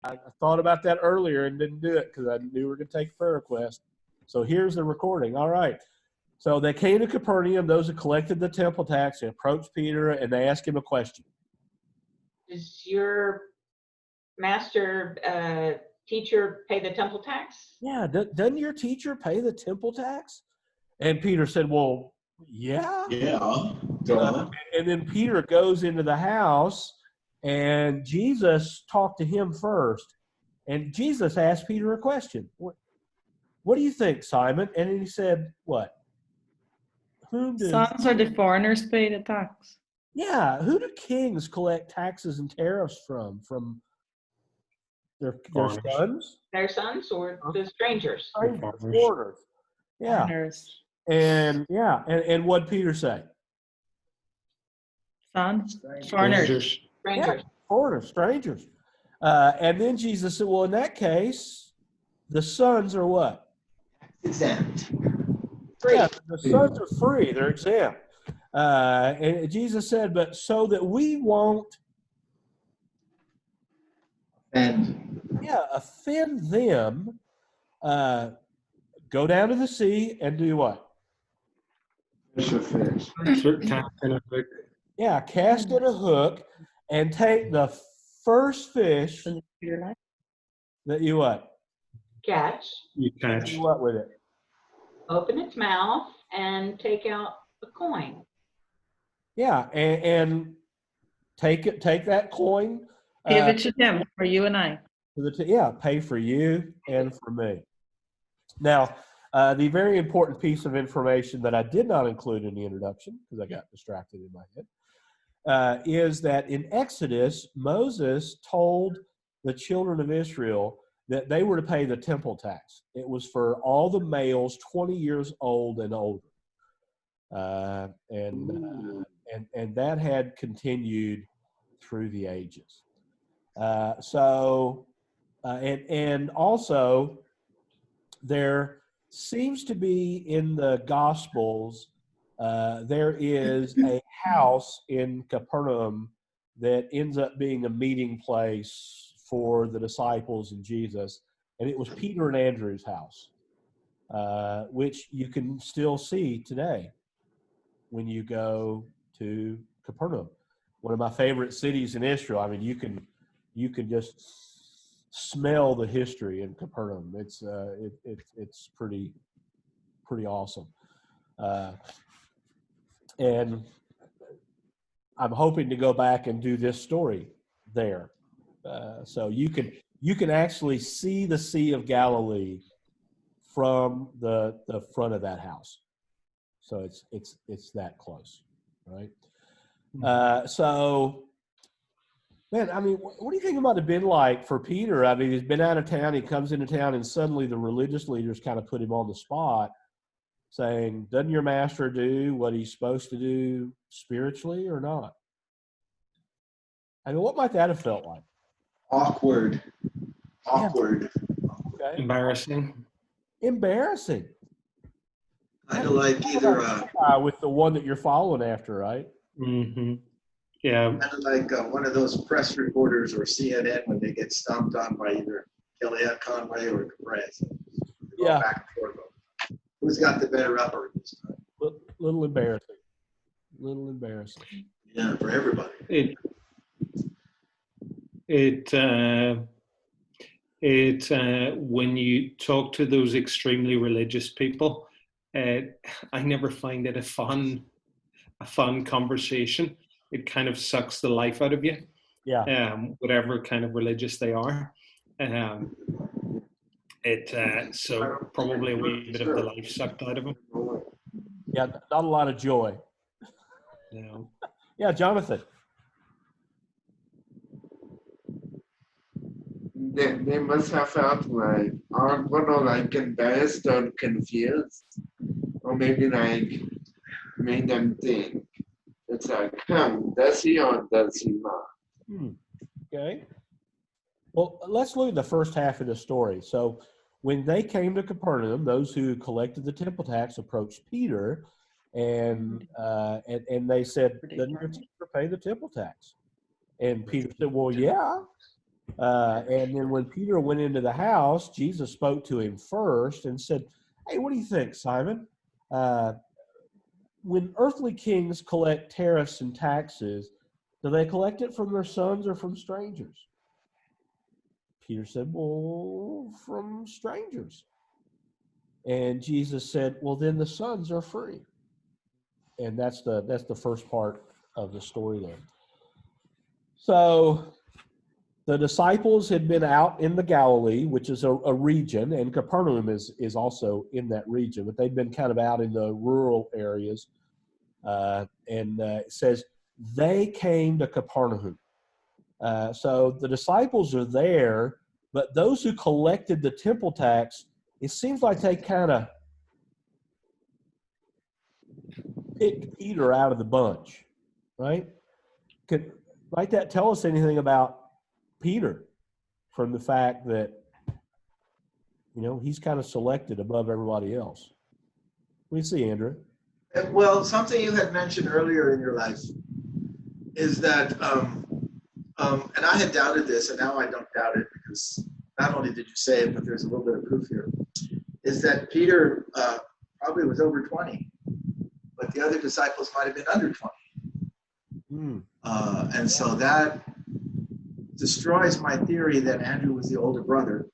I thought about that earlier and didn't do it because I knew we were going to take a prayer request. So here's the recording. All right. So they came to Capernaum, those who collected the temple tax. They approached Peter and they asked him a question. Does your master teacher pay the temple tax? Yeah, doesn't your teacher pay the temple tax? And Peter said, well, yeah. Yeah. Duh. And then Peter goes into the house and Jesus talked to him first. And Jesus asked Peter a question. What do you think, Simon? And he said, what? Sons or the foreigners pay the tax? Yeah, who do kings collect taxes and tariffs from? From their sons? Their sons or the strangers? Foreigners. Yeah. Foreigners. And what'd Peter say? Sons? Foreigners. Strangers. Yeah, foreigners, strangers. And then Jesus said, well, in that case, the sons are what? Exempt. Free. Yeah, the sons are free. They're exempt. And Jesus said, but so that we won't offend them, go down to the sea and do what? Fish a fish. Yeah, cast in a hook and take the first fish that you what? Catch. You catch. Do what with it? Open its mouth and take out the coin. Yeah, and take that coin. Give it to them for you and I. Pay for you and for me. Now, the very important piece of information that I did not include in the introduction, because I got distracted in my head, is that in Exodus, Moses told the children of Israel that they were to pay the temple tax. It was for all the males 20 years old and older. And that had continued through the ages. And also there seems to be in the Gospels, there is a house in Capernaum that ends up being a meeting place for the disciples and Jesus. And it was Peter and Andrew's house, which you can still see today when you go to Capernaum, one of my favorite cities in Israel. I mean, you can just smell the history in Capernaum. It's pretty awesome, and I'm hoping to go back and do this story there, so you can actually see the Sea of Galilee from the front of that house. So it's that close, right? So, man, I mean, what do you think about it been like for Peter? I mean, he's been out of town, he comes into town, and suddenly the religious leaders kind of put him on the spot, saying, doesn't your master do what he's supposed to do spiritually or not? I mean, what might that have felt like? Awkward. Okay. Embarrassing. Kind of like either with the one that you're following after, right? Mm-hmm. Yeah. kind of like one of those press reporters or CNN when they get stomped on by either Kellyanne Conway or Cabrez. Yeah. Back and forth. Who's got the better upper this time? Little embarrassing. Yeah, for everybody. When you talk to those extremely religious people, I never find it a fun conversation. It kind of sucks the life out of you. Yeah. Whatever kind of religious they are. So probably a wee bit of the life sucked out of them. Yeah, not a lot of joy. No. Yeah, Jonathan. They must have felt like awkward or like embarrassed or confused, or maybe like made them think it's like, does he or does he not? Okay. Well, let's look at the first half of the story. So when they came to Capernaum, those who collected the temple tax approached Peter and they said, doesn't your teacher pay the temple tax? And Peter said, well, yeah. And then when Peter went into the house, Jesus spoke to him first and said, "Hey, what do you think, Simon? When earthly kings collect tariffs and taxes, do they collect it from their sons or from strangers?" Peter said, "Well, from strangers." And Jesus said, "Well, then the sons are free." And that's the first part of the story there. So the disciples had been out in the Galilee, which is a region, and Capernaum is also in that region, but they'd been kind of out in the rural areas. It says they came to Capernaum. So the disciples are there, but those who collected the temple tax, it seems like they kind of picked Peter out of the bunch, right? Might that tell us anything about Peter from the fact that, he's kind of selected above everybody else? What do you see, Andrew? Well, something you had mentioned earlier in your life is that, and I had doubted this, and now I don't doubt it because not only did you say it, but there's a little bit of proof here, is that Peter probably was over 20, but the other disciples might have been under 20. And so that destroys my theory that Andrew was the older brother,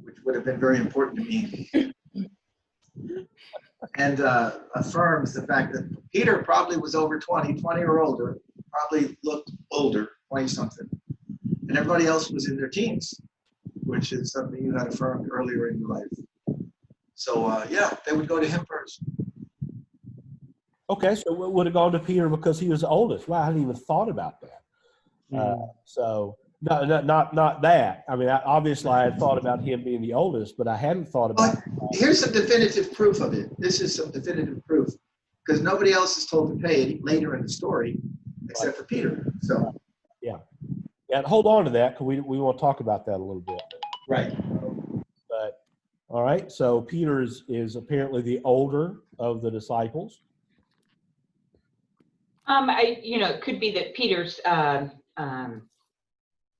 which would have been very important to me. And affirms the fact that Peter probably was over 20 or older, probably looked older, 20-something. And everybody else was in their teens, which is something you had affirmed earlier in your life. So, yeah, they would go to him first. Okay, so it would have gone to Peter because he was the oldest. Wow, I hadn't even thought about that. So, no, not that. I mean, obviously I had thought about him being the oldest, but I hadn't thought about Here's some definitive proof of it. This is some definitive proof because nobody else is told to pay it later in the story except for Peter. So, yeah, hold on to that because we want to talk about that a little bit. right. But all right, so Peter is apparently the older of the disciples. It could be that Peter's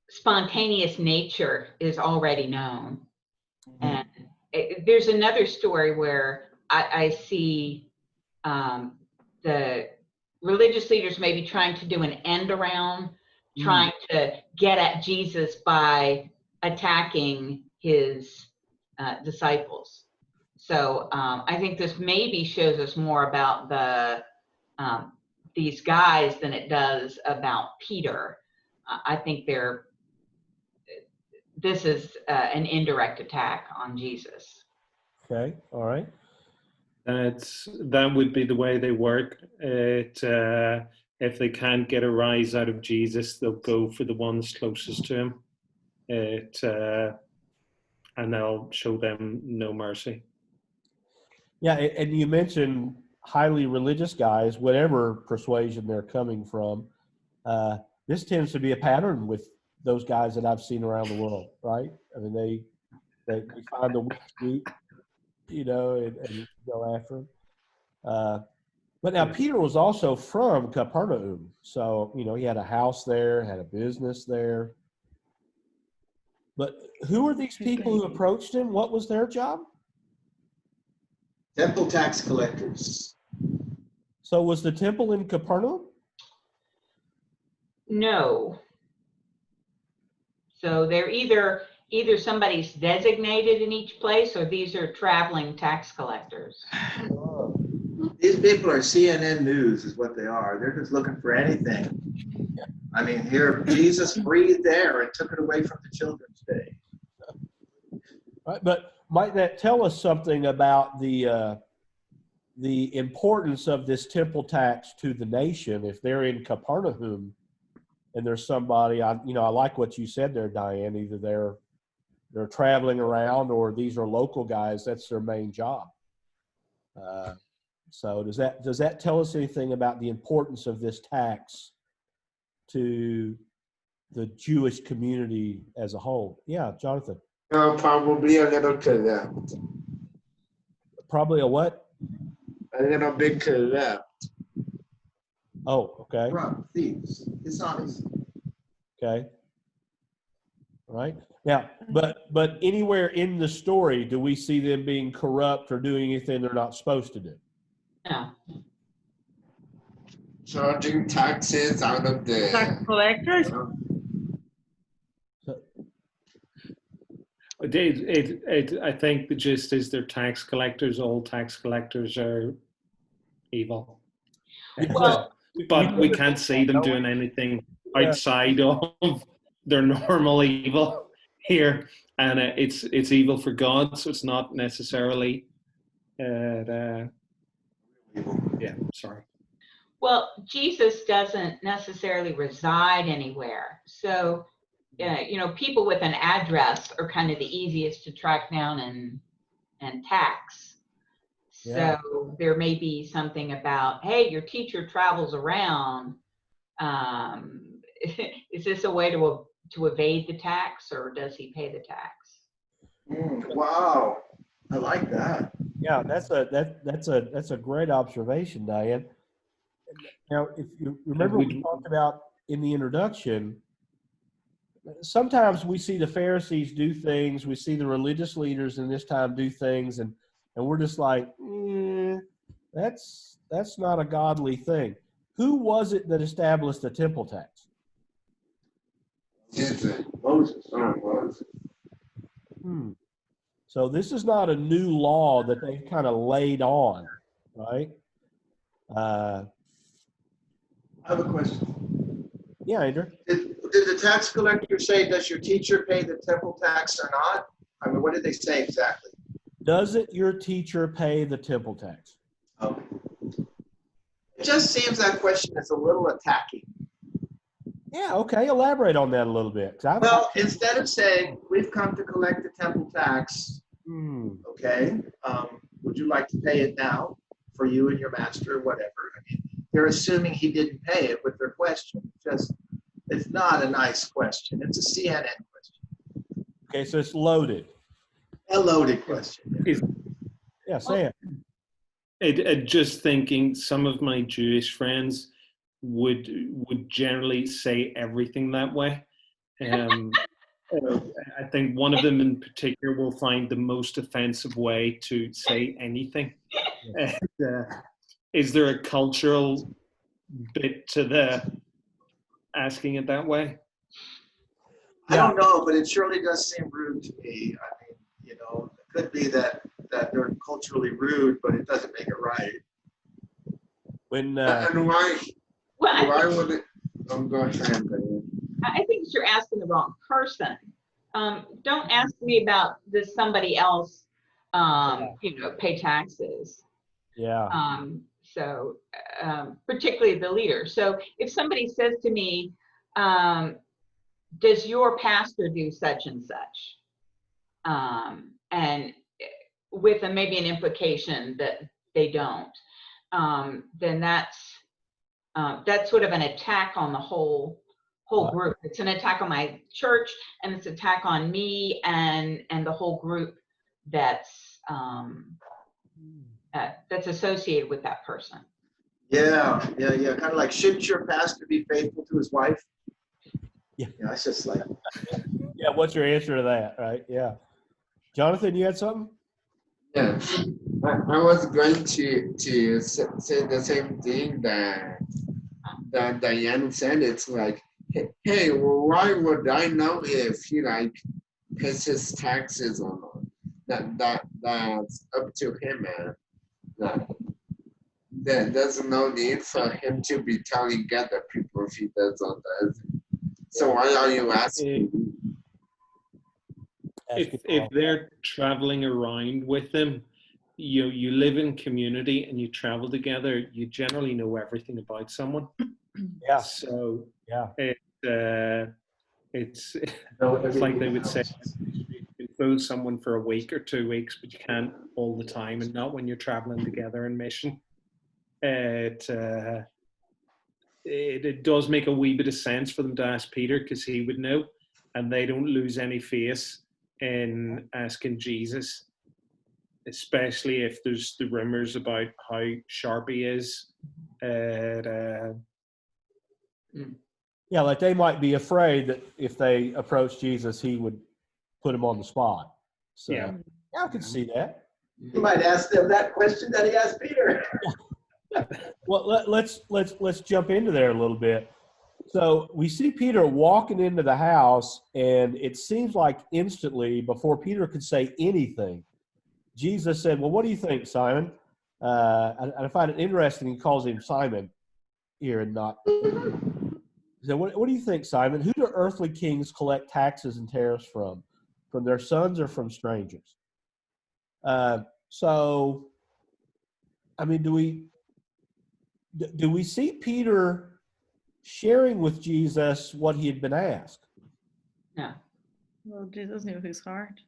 spontaneous nature is already known. And there's another story where I see the religious leaders maybe trying to do an end around, trying to get at Jesus by attacking his disciples. So I think this maybe shows us more about these guys than it does about Peter. I think this is an indirect attack on Jesus. Okay, all right. That would be the way they work. If they can't get a rise out of Jesus, they'll go for the ones closest to him. And they'll show them no mercy. Yeah, and you mentioned highly religious guys, whatever persuasion they're coming from. This tends to be a pattern with those guys that I've seen around the world, right? I mean, they find the weak scoop, and go after them. But now Peter was also from Capernaum, so he had a house there, had a business there. But who are these people who approached him? What was their job? Temple tax collectors. So was the temple in Capernaum? No. So they're either somebody's designated in each place, or these are traveling tax collectors. These people are CNN News is what they are. They're just looking for anything. I mean, here, Jesus breathed air and took it away from the Children's Day. Right, but might that tell us something about the importance of this temple tax to the nation if they're in Capernaum and there's somebody, I like what you said there, Diane, either they're traveling around or these are local guys, that's their main job. So does that tell us anything about the importance of this tax to the Jewish community as a whole? Yeah, Jonathan. Probably a little corrupt. Probably a what? A little bit corrupt. Oh, okay. Corrupt, thieves, dishonest. Okay. right? Now, but anywhere in the story do we see them being corrupt or doing anything they're not supposed to do? No. Charging taxes out of Tax the. collectors? I think the gist is they're tax collectors. All tax collectors are evil. Well, But we can't see them doing anything outside of their normal evil here, and it's evil for God, so it's not necessarily. Yeah, sorry. well, Jesus doesn't necessarily reside anywhere. So, people with an address are kind of the easiest to track down and tax. Yeah. So there may be something about, hey, your teacher travels around. Is this a way to evade the tax, or does he pay the tax? Wow, I like that. Yeah, that's a great observation, Diane. Now, if you remember, we talked about in the introduction, sometimes we see the Pharisees do things, we see the religious leaders in this time do things, and we're just like, that's not a godly thing. Who was it that established the temple tax? Moses. Moses. So this is not a new law that they've kind of laid on, right? I have a question. Yeah, Andrew. Did the tax collector say, does your teacher pay the temple tax or not? I mean, what did they say exactly? Doesn't your teacher pay the temple tax? Okay. It just seems that question is a little attacking. Yeah, okay. Elaborate on that a little bit. Well, instead of saying, we've come to collect the temple tax, okay, would you like to pay it now for you and your master, or whatever? I mean, they're assuming he didn't pay it with their question. It's not a nice question. It's a CNN question. Okay, so it's loaded. A loaded question. Yeah, say it. Just thinking, some of my Jewish friends would generally say everything that way. I think one of them in particular will find the most offensive way to say anything. And, is there a cultural bit to the asking it that way? I don't know, but it surely does seem rude to me. I mean, it could be that they're culturally rude, but it doesn't make it right. When And why would it? Go ahead. I think you're asking the wrong person. Don't ask me about does somebody else, pay taxes. yeah, So particularly the leader. So if somebody says to me, does your pastor do such and such? And with maybe an implication that they don't, then that's sort of an attack on the whole group. It's an attack on my church, and it's an attack on me and the whole group that's associated with that person. Yeah. Kind of like, shouldn't your pastor be faithful to his wife? Yeah. It's just like. yeah. What's your answer to that, right? Yeah. Jonathan, you had something? Yeah, I was going to say the same thing that Diane said. It's like, hey, well, why would I know if he pays his taxes or not? That's up to him, man. There's no need for him to be telling other people if he does or doesn't. So why are you asking? If they're traveling around with them, you live in community and you travel together, you generally know everything about someone. Yeah. So yeah, it's like they would say, you can fool someone for a week or 2 weeks, but you can't all the time, and not when you're traveling together in mission. It does make a wee bit of sense for them to ask Peter, because he would know, and they don't lose any face in asking Jesus, especially if there's the rumors about how sharp he is at Yeah, like they might be afraid that if they approach Jesus, he would put them on the spot. So Yeah. I can see that. You might ask them that question that he asked Peter. Well, let's jump into there a little bit. So we see Peter walking into the house, and it seems like instantly, before Peter could say anything, Jesus said, "Well, what do you think, Simon?" And I find it interesting he calls him Simon here and not. He said, what do you think, Simon? Who do earthly kings collect taxes and tariffs from? From their sons or from strangers? So, I mean, do we see Peter sharing with Jesus what he had been asked? No. Well, Jesus knew his heart.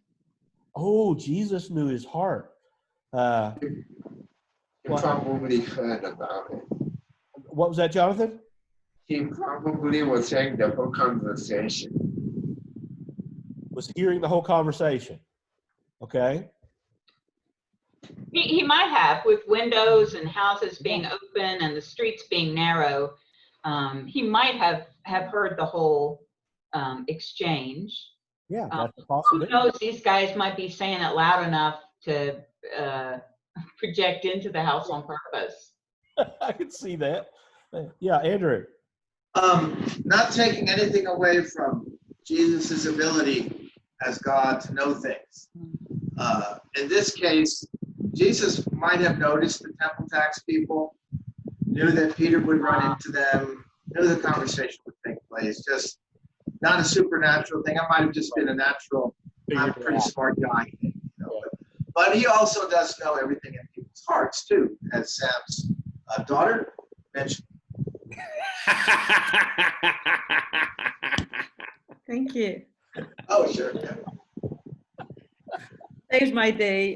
Oh, Jesus knew his heart. He What? probably heard about it. What was that, Jonathan? He probably was hearing the whole conversation. Was hearing the whole conversation. Okay. He might have, with windows and houses being open and the streets being narrow. He might have heard the whole exchange. Yeah, that's a Who possibility. knows? These guys might be saying it loud enough to project into the house on purpose. I can see that. Yeah, Andrew. Not taking anything away from Jesus' ability as God to know things. In this case, Jesus might have noticed the temple tax people, knew that Peter would run into them, knew the conversation would take place. Just not a supernatural thing. I might have just been a natural, I'm a pretty smart guy thing. But he also does know everything in people's hearts too, as Sam's daughter mentioned. Thank you. Oh, sure. Saves my day.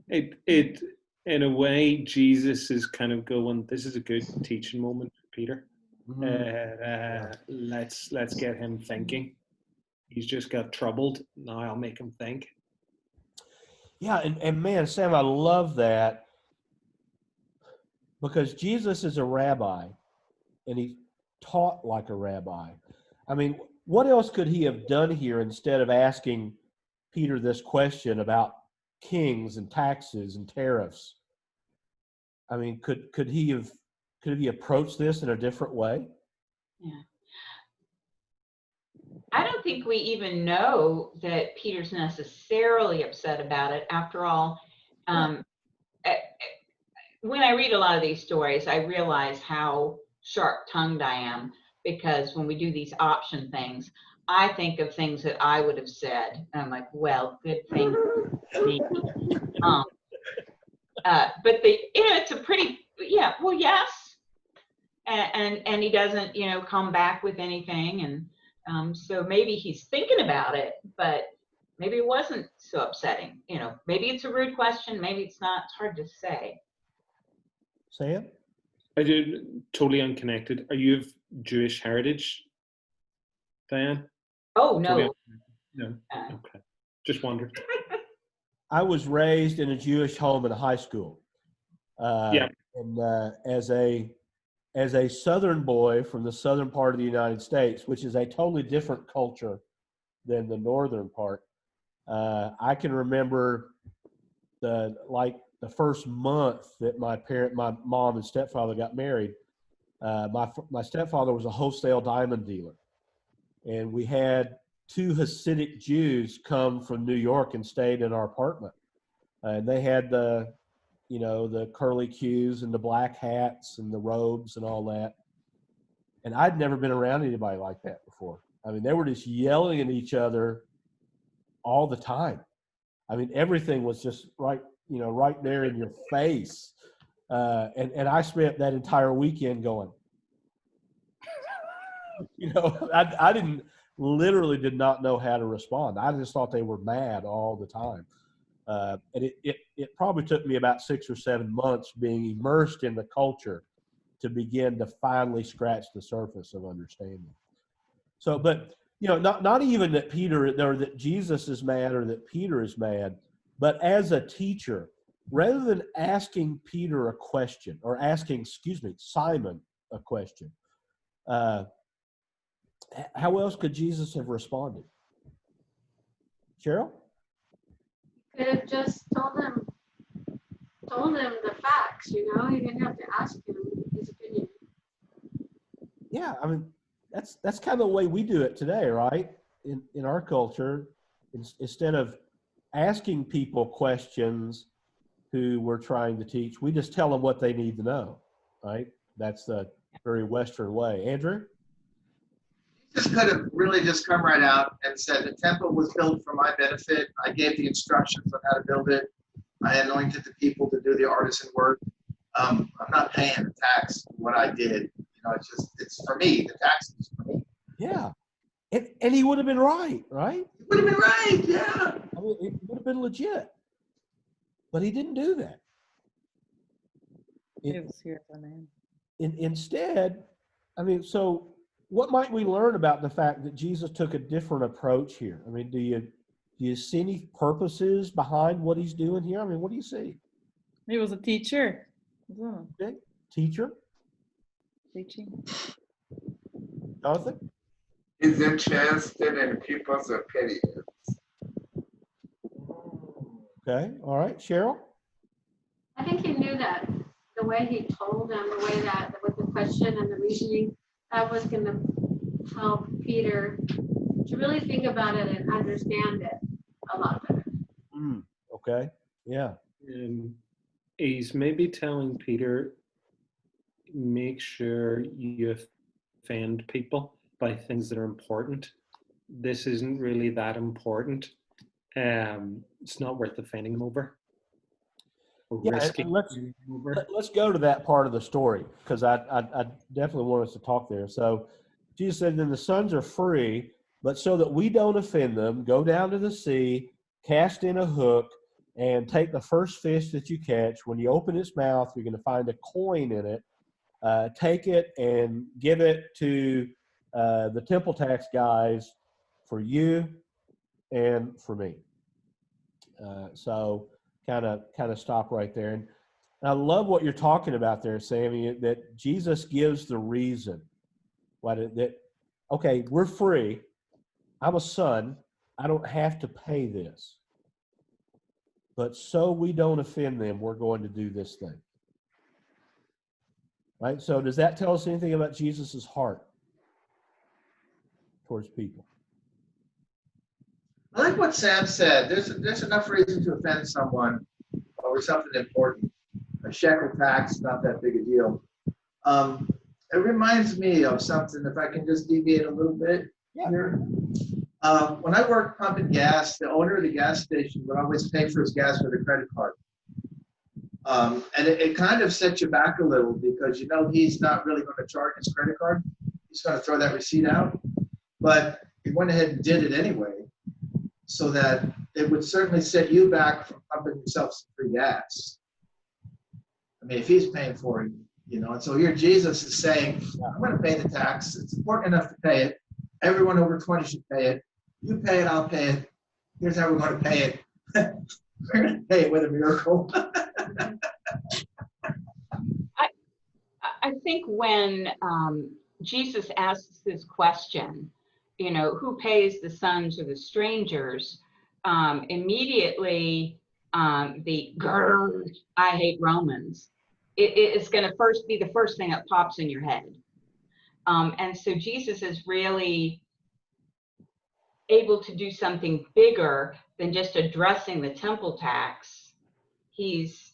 It in a way, Jesus is kind of going, this is a good teaching moment for Peter. Let's get him thinking. He's just got troubled. Now I'll make him think. Yeah, and man, Sam, I love that because Jesus is a rabbi and he taught like a rabbi. I mean, what else could he have done here instead of asking Peter this question about kings and taxes and tariffs? I mean, could he approach this in a different way? Yeah. I don't think we even know that Peter's necessarily upset about it. After all, when I read a lot of these stories, I realize how sharp-tongued I am, because when we do these option things, I think of things that I would have said. And I'm like, well, good thing for me. But it's a pretty, well, yes. And he doesn't, come back with anything. And so maybe he's thinking about it, but maybe it wasn't so upsetting. Maybe it's a rude question. Maybe it's not. It's hard to say. Sam? I did Totally unconnected. Are you of Jewish heritage, Diane? Oh, no. No. Okay. Just wondered. I was raised in a Jewish home in high school. And as a Southern boy from the southern part of the United States, which is a totally different culture than the northern part, I can remember the first month that my mom and stepfather got married. My stepfather was a wholesale diamond dealer, and we had two Hasidic Jews come from New York and stayed in our apartment. And they had the curly cues and the black hats and the robes and all that. And I'd never been around anybody like that before. I mean, they were just yelling at each other all the time. I mean, everything was just right there in your face. And I spent that entire weekend going, I literally did not know how to respond. I just thought they were mad all the time. And it probably took me about 6 or 7 months being immersed in the culture to begin to finally scratch the surface of understanding. So, but not even that that Jesus is mad or that Peter is mad, but as a teacher, rather than asking Peter a question or asking, Simon a question. How else could Jesus have responded? Cheryl? Could have just told him the facts, you know. You didn't have to ask him his opinion. Yeah, I mean, that's kind of the way we do it today, right? In our culture, instead of asking people questions who we're trying to teach, we just tell them what they need to know, right? That's the very Western way. Andrew? Jesus could have really just come right out and said, the temple was built for my benefit. I gave the instructions on how to build it. I anointed the people to do the artisan work. I'm not paying the tax for what I did. You know, it's for me. The tax is for me. Yeah. And he would have been right? It would have been right, yeah. I mean, it would have been legit. But he didn't do that. It was here for man. Instead, I mean, so what might we learn about the fact that Jesus took a different approach here? I mean, do you see any purposes behind what he's doing here? I mean, what do you see? He was a teacher. Oh, Okay. Teacher? teaching. Jonathan? He's interested in people's opinions. Okay. All right. Cheryl? I think he knew that the way he told them, the way that with the question and the reasoning, that was going to help Peter to really think about it and understand it a lot better. Okay. Yeah. He's maybe telling Peter, make sure you offend people by things that are important. This isn't really that important. It's not worth offending them over. Or Yeah, risking and let's offending them over. let's go to that part of the story, because I definitely want us to talk there. So Jesus said, then the sons are free, but so that we don't offend them, go down to the sea, cast in a hook, and take the first fish that you catch. When you open its mouth, you're going to find a coin in it. Take it and give it to the temple tax guys for you and for me. So kind of stop right there. And I love what you're talking about there, Sammy, that Jesus gives the reason why okay, we're free. I'm a son. I don't have to pay this. But so we don't offend them, we're going to do this thing. Right? So does that tell us anything about Jesus's heart towards people? I like what Sam said. There's enough reason to offend someone over something important. A shekel tax, not that big a deal. It reminds me of something, if I can just deviate a little bit here. When I worked pumping gas, the owner of the gas station would always pay for his gas with a credit card. And it kind of sets you back a little, because you know he's not really going to charge his credit card. He's going to throw that receipt out. But he went ahead and did it anyway, so that it would certainly set you back from pumping yourself some free gas. I mean, if he's paying for it, you know. And so here Jesus is saying, I'm going to pay the tax. It's important enough to pay it. Everyone over 20 should pay it. You pay it, I'll pay it. Here's how we're going to pay it. We're going to pay it with a miracle. I think when Jesus asks this question, you know, who pays the sons or the strangers, immediately the grrr, I hate Romans, it's going to be the first thing that pops in your head. And so Jesus is really able to do something bigger than just addressing the temple tax. He's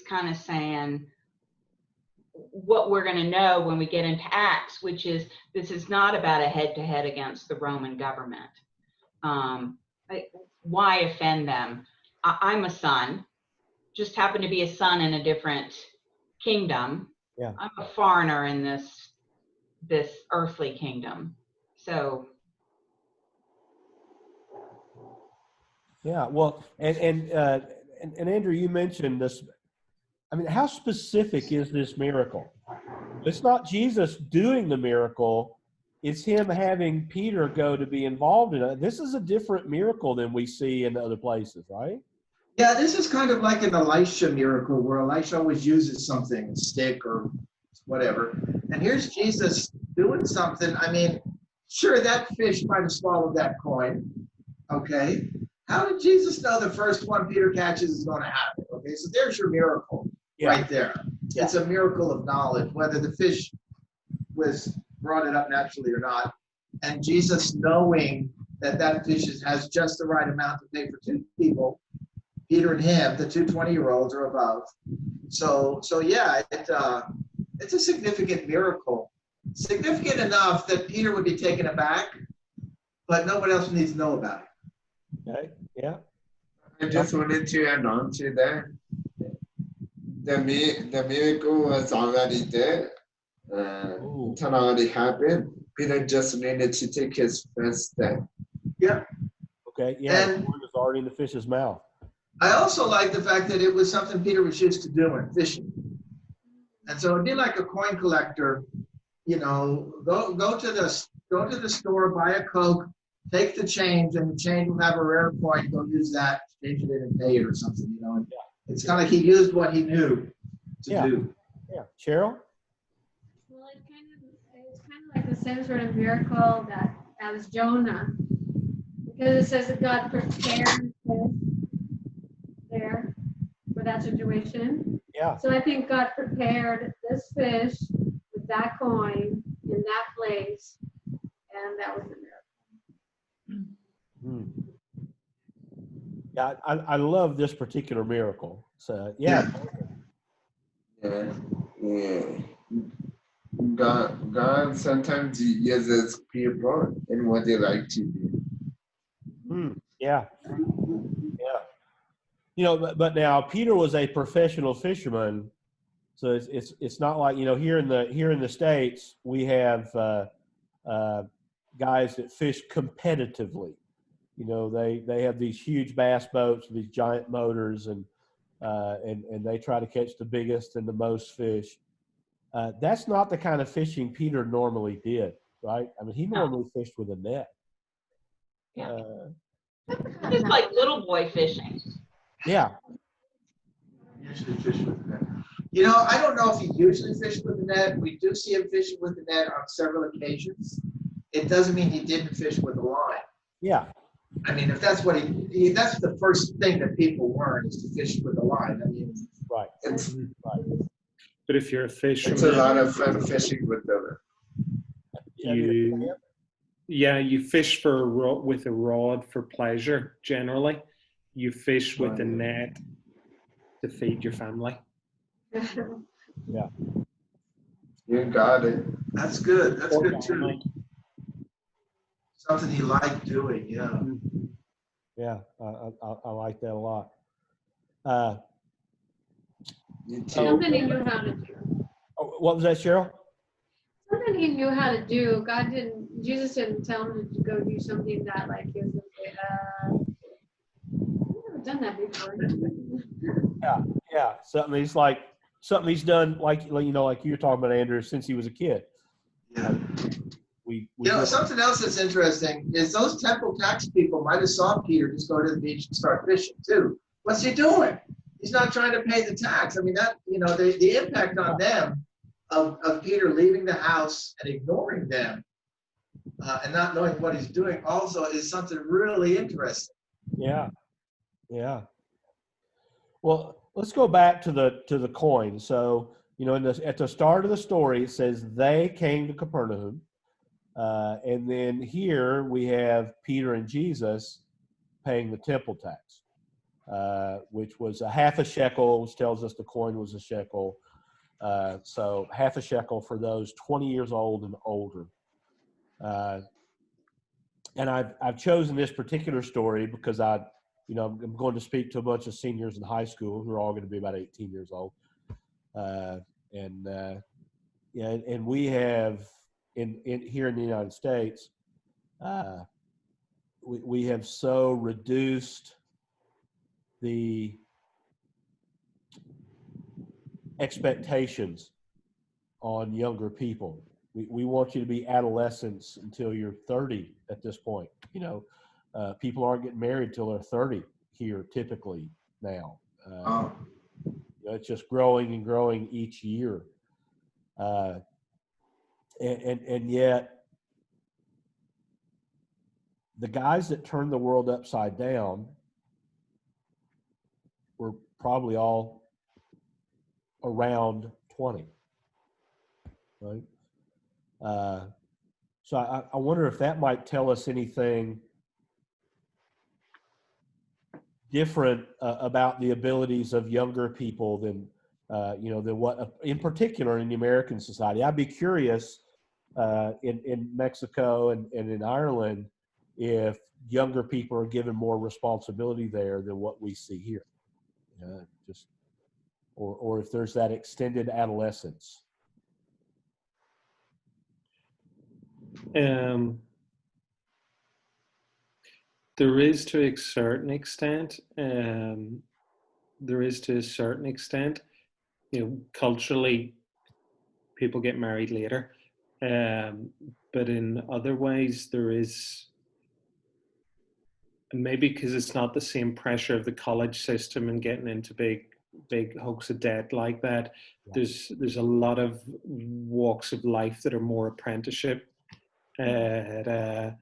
kind of saying what we're going to know when we get into Acts, which is this is not about a head-to-head against the Roman government. Why offend them? I'm a son, just happen to be a son in a different kingdom. Yeah. I'm a foreigner in this earthly kingdom. So Yeah, well, and Andrew, you mentioned this. I mean, how specific is this miracle? It's not Jesus doing the miracle. It's him having Peter go to be involved in it. This is a different miracle than we see in other places, right? Yeah, this is kind of like an Elisha miracle, where Elisha always uses something, a stick or whatever. And here's Jesus doing something. I mean, sure, that fish might have swallowed that coin. Okay. How did Jesus know the first one Peter catches is going to happen? Okay. So there's your miracle right there. Yeah. It's a miracle of knowledge, whether the fish was brought it up naturally or not. And Jesus knowing that that fish has just the right amount to pay for two people, Peter and him, the two 20-year-olds or above. So yeah, it's a significant miracle. Significant enough that Peter would be taken aback, but nobody else needs to know about it. Okay. Yeah. I just wanted to add on to that. The miracle was already there. Ooh. It had already happened. Peter just needed to take his first step. Yeah. Okay. Yeah. And- The word is already in the fish's mouth. I also like the fact that it was something Peter was used to doing, fishing. And so it'd be like a coin collector, you know, go to the store, buy a Coke, take the change, and the change will have a rare coin. Go use that, change it in and pay it or something, you know. And it's kind of like he used what he knew to Yeah. do. Yeah. Cheryl? Well, it's kind of like the same sort of miracle that as Jonah, because it says that God prepared fish there for that situation. Yeah. So I think God prepared this fish with that coin in that place, and that was the miracle. Hmm. Yeah, I love this particular miracle. So yeah. Yeah. God sometimes uses people in what they like to do. Yeah. Yeah. You know, but now Peter was a professional fisherman, so it's not like, you know, here in the States we have guys that fish competitively. You know, they have these huge bass boats with these giant motors, and they try to catch the biggest and the most fish. That's not the kind of fishing Peter normally did, right? I mean, he normally fished with a net. Yeah. Uh, It's like little boy fishing. yeah. Usually fish with the net. You know, I don't know if he usually fished with the net. We do see him fishing with the net on several occasions. It doesn't mean he didn't fish with a line. Yeah. I mean, if that's what that's the first thing that people learn is to fish with a line. I mean, Right. It's But if you're a fisherman, it's a lot of fun fishing with them. you fish with a rod for pleasure. Generally, you fish with a net to feed your family. You got it. that's good. That's good too. Family. Something he liked doing, yeah. Yeah, I like that a lot. You too. Something he knew how to do. What was that, Cheryl? Something he knew how to do. Jesus didn't tell him to go do something that like he was gonna say, I've never done that before. Yeah, something he's done, like you know, like you were talking about, Andrew, since he was a kid. Yeah. We You know, something else that's interesting is those temple tax people might have saw Peter just go to the beach and start fishing too. What's he doing? He's not trying to pay the tax. I mean, that, you know, the impact on them of Peter leaving the house and ignoring them and not knowing what he's doing also is something really interesting. Yeah. Well, let's go back to the coin. So, you know, at the start of the story, it says they came to Capernaum. And then here we have Peter and Jesus paying the temple tax, which was a half a shekel, which tells us the coin was a shekel. So half a shekel for those 20 years old and older. And I've chosen this particular story because I'm going to speak to a bunch of seniors in high school who are all going to be about 18 years old. And we have in here in the United States, we have so reduced the expectations on younger people. We want you to be adolescents until you're 30 at this point. You know, people aren't getting married till they're 30 here typically now. You know, it's just growing and growing each year. Uh, and yet the guys that turned the world upside down were probably all around 20, right? So I wonder if that might tell us anything different about the abilities of younger people than than what, in particular, in the American society. I'd be curious in Mexico and in Ireland if younger people are given more responsibility there than what we see here. Just or if there's that extended adolescence. There is to a certain extent. There is to a certain extent. Culturally, people get married later. But in other ways, there is, maybe because it's not the same pressure of the college system and getting into big hulks of debt like that. Yeah. There's a lot of walks of life that are more apprenticeship. And I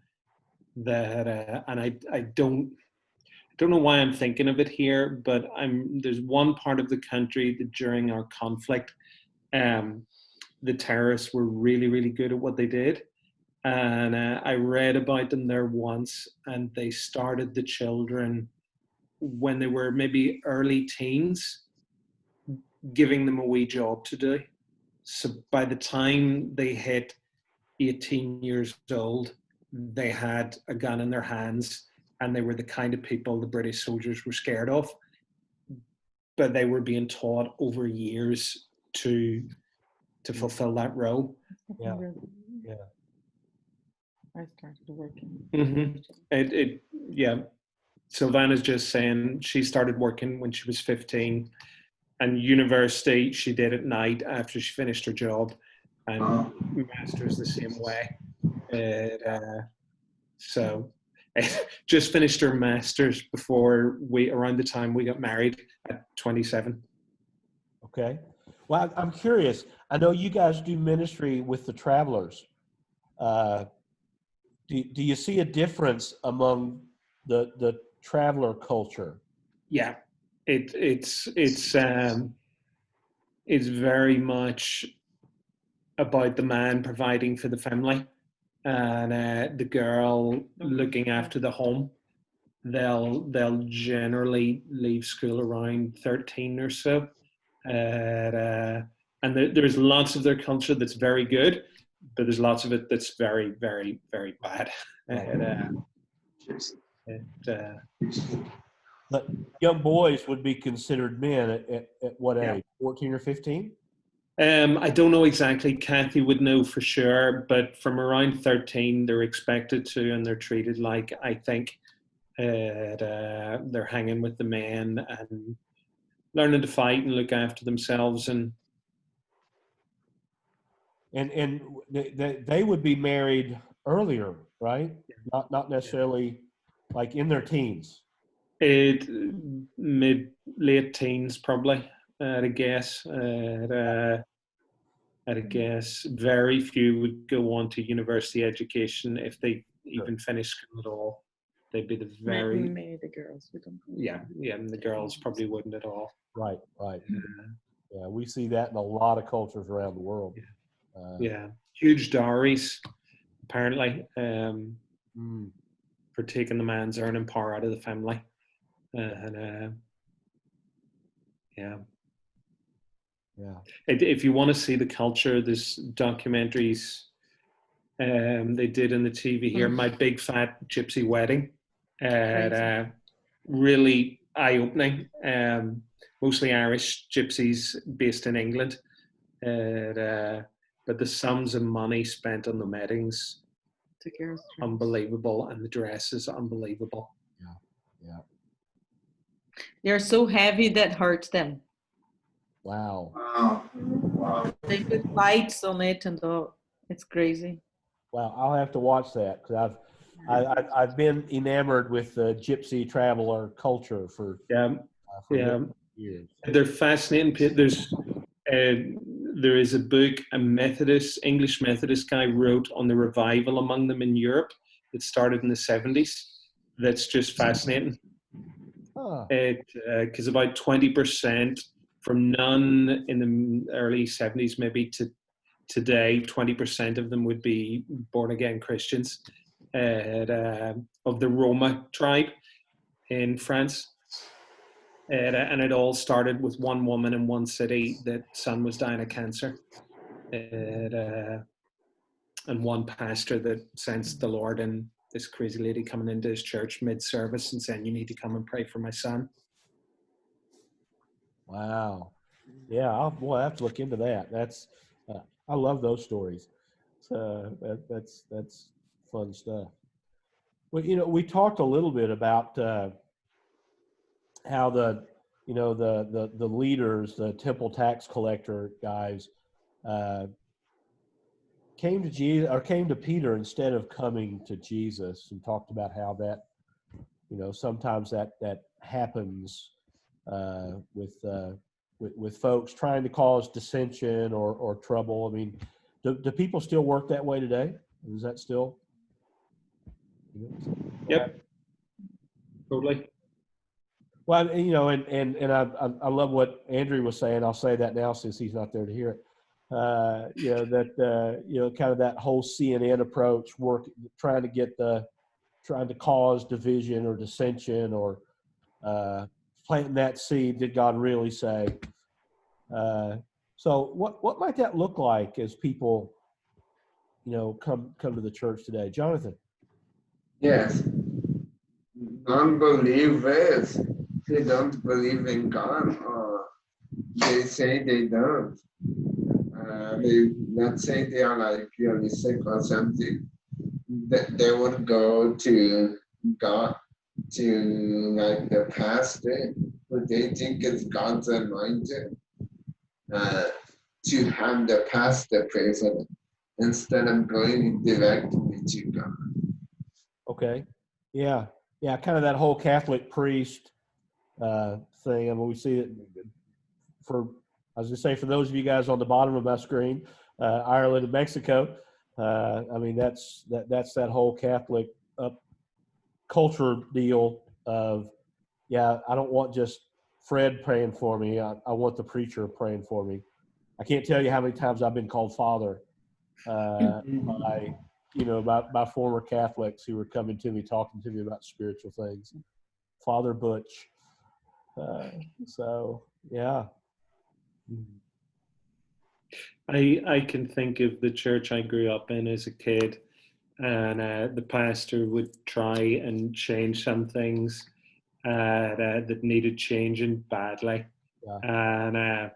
don't know why I'm thinking of it here, but there's one part of the country that during our conflict, the terrorists were really, really good at what they did. And I read about them there once, and they started the children when they were maybe early teens, giving them a wee job to do. So by the time they hit 18 years old, they had a gun in their hands, and they were the kind of people the British soldiers were scared of. But they were being taught over years to fulfill that role. Yeah. Yeah. I started working. Mm-hmm. Sylvana's just saying she started working when she was 15, and university she did at night after she finished her job, and master's the same way. So just finished her master's around the time we got married at 27. Okay. Well, I'm curious. I know you guys do ministry with the travelers. Do you see a difference among the traveler culture? Yeah, it's very much about the man providing for the family, and the girl looking after the home. They'll generally leave school around 13 or so, and there's lots of their culture that's very good, but there's lots of it that's very, very, very bad. But young boys would be considered men at what age? 14 or 15? I don't know exactly. Kathy would know for sure, but from around 13, they're expected to, and they're treated like, I think, they're hanging with the men and learning to fight and look after themselves. And they would be married earlier, right? Not necessarily like in their teens. Late teens, probably. I'd guess. I'd guess very few would go on to university education if they even finish school at all. They'd be the very Maybe the girls would don't. and the girls probably wouldn't at all. Right. Yeah, we see that in a lot of cultures around the world. Huge dowries, apparently, for taking the man's earning power out of the family, If you want to see the culture, there's documentaries they did in the TV here. My Big Fat Gypsy Wedding, really eye-opening. Mostly Irish gypsies based in England, but the sums of money spent on the weddings, unbelievable, and the dresses, unbelievable. Yeah. They're so heavy that hurts them. Wow. They put lights on it, and it's crazy. Wow, I'll have to watch that because I've been enamored with the gypsy traveler culture for years. They're fascinating. There's There is a book a English Methodist guy wrote on the revival among them in Europe that started in the 70s. That's just fascinating. Huh. Because about 20% from none in the early 70s, maybe to today, 20% of them would be born again Christians of the Roma tribe in France. And it all started with one woman in one city that son was dying of cancer. And one pastor that sensed the Lord and this crazy lady coming into his church mid-service and saying, "You need to come and pray for my son." Wow. Yeah, we'll have to look into that. That's I love those stories. So that's fun stuff. Well, we talked a little bit about how the leaders, the temple tax collector guys, came to Jesus or came to Peter instead of coming to Jesus, and talked about how that sometimes that happens with folks trying to cause dissension or trouble. I mean, do people still work that way today? Is that still? Yep, totally. Well, and I love what Andrew was saying. I'll say that now since he's not there to hear it. Kind of that whole CNN approach, trying to cause division or dissension or planting that seed. Did God really say? So what might that look like as people, come to the church today? Jonathan. Yes. Non-believers, they don't believe in God, or they say they don't. Let's say they are like really sick or something. They would go to God, to like the pastor, who they think is God's anointed, to have the pastor pray for them instead of going directly to God. Okay. Yeah. Kind of that whole Catholic priest thing. I mean, we see it for those of you guys on the bottom of my screen, Ireland and Mexico. I mean, that's that whole Catholic culture deal of, I don't want just Fred praying for me. I want the preacher praying for me. I can't tell you how many times I've been called father by former Catholics who were coming to me, talking to me about spiritual things. Father Butch. So, yeah. I can think of the church I grew up in as a kid, and the pastor would try and change some things that needed changing badly. Yeah. And I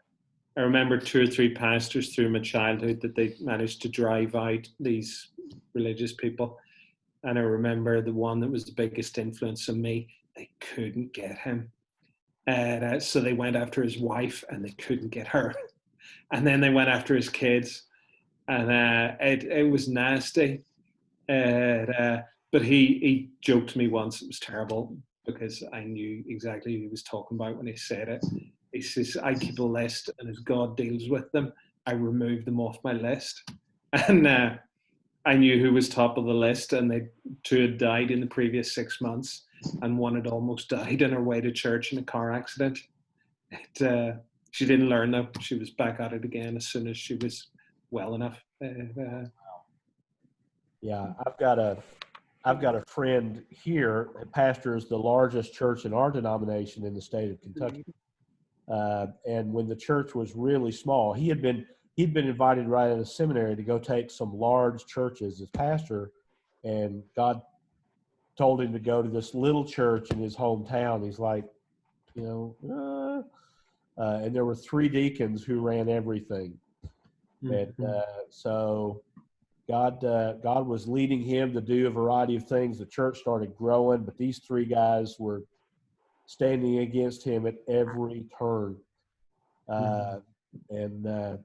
remember 2 or 3 pastors through my childhood that they managed to drive out these religious people. And I remember the one that was the biggest influence on me, they couldn't get him. And so they went after his wife and they couldn't get her. And then they went after his kids. And it was nasty. But he joked to me once, it was terrible, because I knew exactly who he was talking about when he said it. He says, I keep a list, and as God deals with them, I remove them off my list. And I knew who was top of the list, and 2 had died in the previous 6 months, and 1 had almost died on her way to church in a car accident. She didn't learn though. She was back at it again as soon as she was well enough. Yeah, I've got a friend here that pastors the largest church in our denomination in the state of Kentucky. And when the church was really small, he'd been invited right out of seminary to go take some large churches as pastor, and God told him to go to this little church in his hometown. He's like, and there were 3 deacons who ran everything. And so God was leading him to do a variety of things. The church started growing, but these 3 guys were standing against him at every turn. And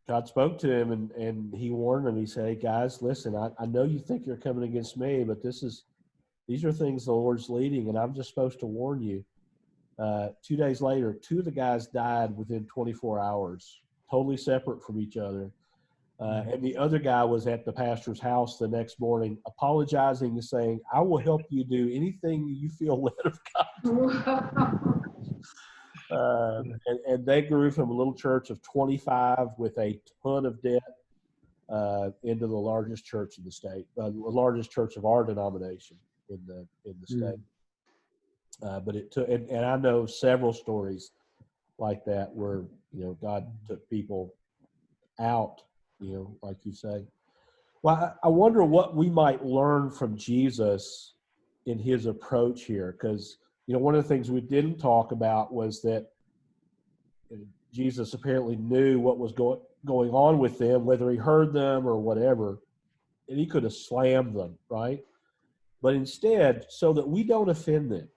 God spoke to him and he warned them. He said, "Hey guys, listen, I know you think you're coming against me, but these are things the Lord's leading, and I'm just supposed to warn you." 2 days later, two of the guys died within 24 hours, totally separate from each other. And the other guy was at the pastor's house the next morning, apologizing and saying, "I will help you do anything you feel led of God." And they grew from a little church of 25 with a ton of debt into the largest church in the state, the largest church of our denomination in the state. But it took, and I know several stories like that where, you know, God took people out, you know, like you say. Well, I wonder what we might learn from Jesus in his approach here, because, you know, one of the things we didn't talk about was that Jesus apparently knew what was going on with them, whether he heard them or whatever, and he could have slammed them, right? But instead, so that we don't offend them,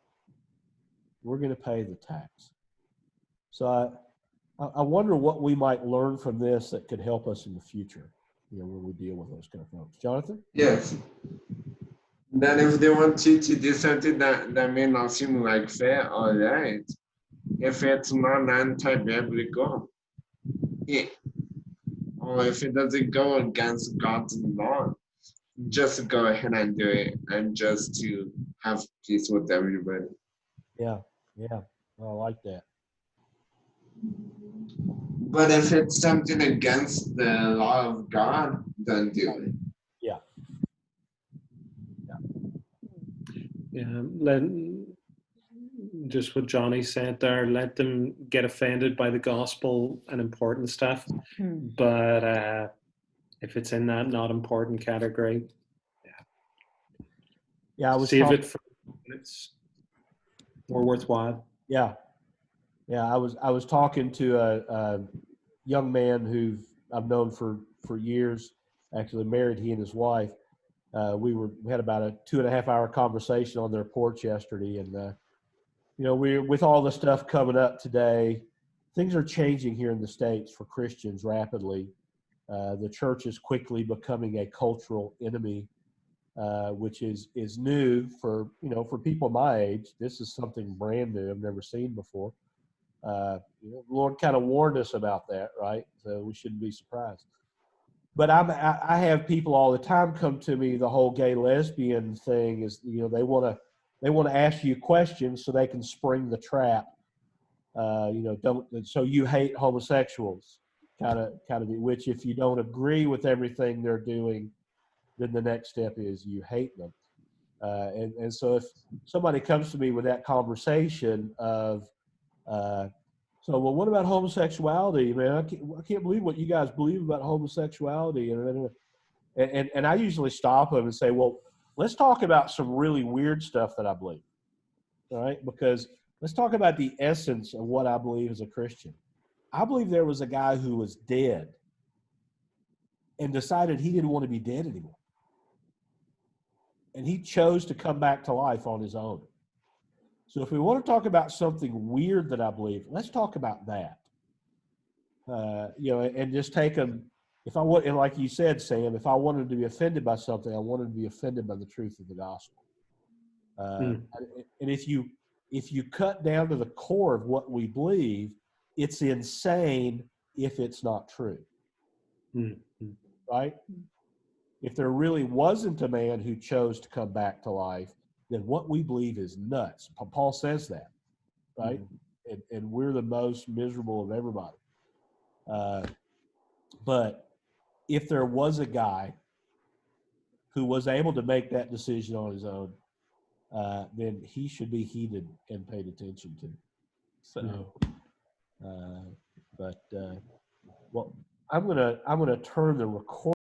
we're going to pay the tax. So I wonder what we might learn from this that could help us in the future, you know, when we deal with those kind of folks. Jonathan? Yes. Then if they want you to do something that may not seem like fair, all right. If it's not anti-biblical, or if it doesn't go against God's law, just go ahead and do it, and just to have peace with everybody. Yeah, I like that. But if it's something against the law of God, don't do it. Yeah, just what Johnny said there, let them get offended by the gospel and important stuff. But if it's in that not important category, Yeah, I was save it for when it's more worthwhile. Yeah, I was talking to a young man who I've known for years. Actually, married, he and his wife. We had about a 2.5 hour conversation on their porch yesterday, and you know, with all the stuff coming up today, things are changing here in the States for Christians rapidly. The church is quickly becoming a cultural enemy, which is new for, you know, for people my age. This is something brand new I've never seen before. You know, the Lord kind of warned us about that, right? So we shouldn't be surprised. But I have people all the time come to me. The whole gay lesbian thing is, you know, they want to ask you questions so they can spring the trap. You know, so you hate homosexuals, kind of, which if you don't agree with everything they're doing, then the next step is you hate them. And so if somebody comes to me with that conversation of, so, well, what about homosexuality, man? I can't believe what you guys believe about homosexuality. And I usually stop them and say, well, let's talk about some really weird stuff that I believe, all right? Because let's talk about the essence of what I believe as a Christian. I believe there was a guy who was dead and decided he didn't want to be dead anymore. And he chose to come back to life on his own. So if we want to talk about something weird that I believe, let's talk about that. You know, and just take them. If I want, and like you said, Sam, if I wanted to be offended by something, I wanted to be offended by the truth of the gospel. And if you cut down to the core of what we believe, it's insane if it's not true. Right? If there really wasn't a man who chose to come back to life, then what we believe is nuts. Paul says that, right? And we're the most miserable of everybody. But if there was a guy who was able to make that decision on his own, then he should be heeded and paid attention to. So, well, I'm gonna turn the recording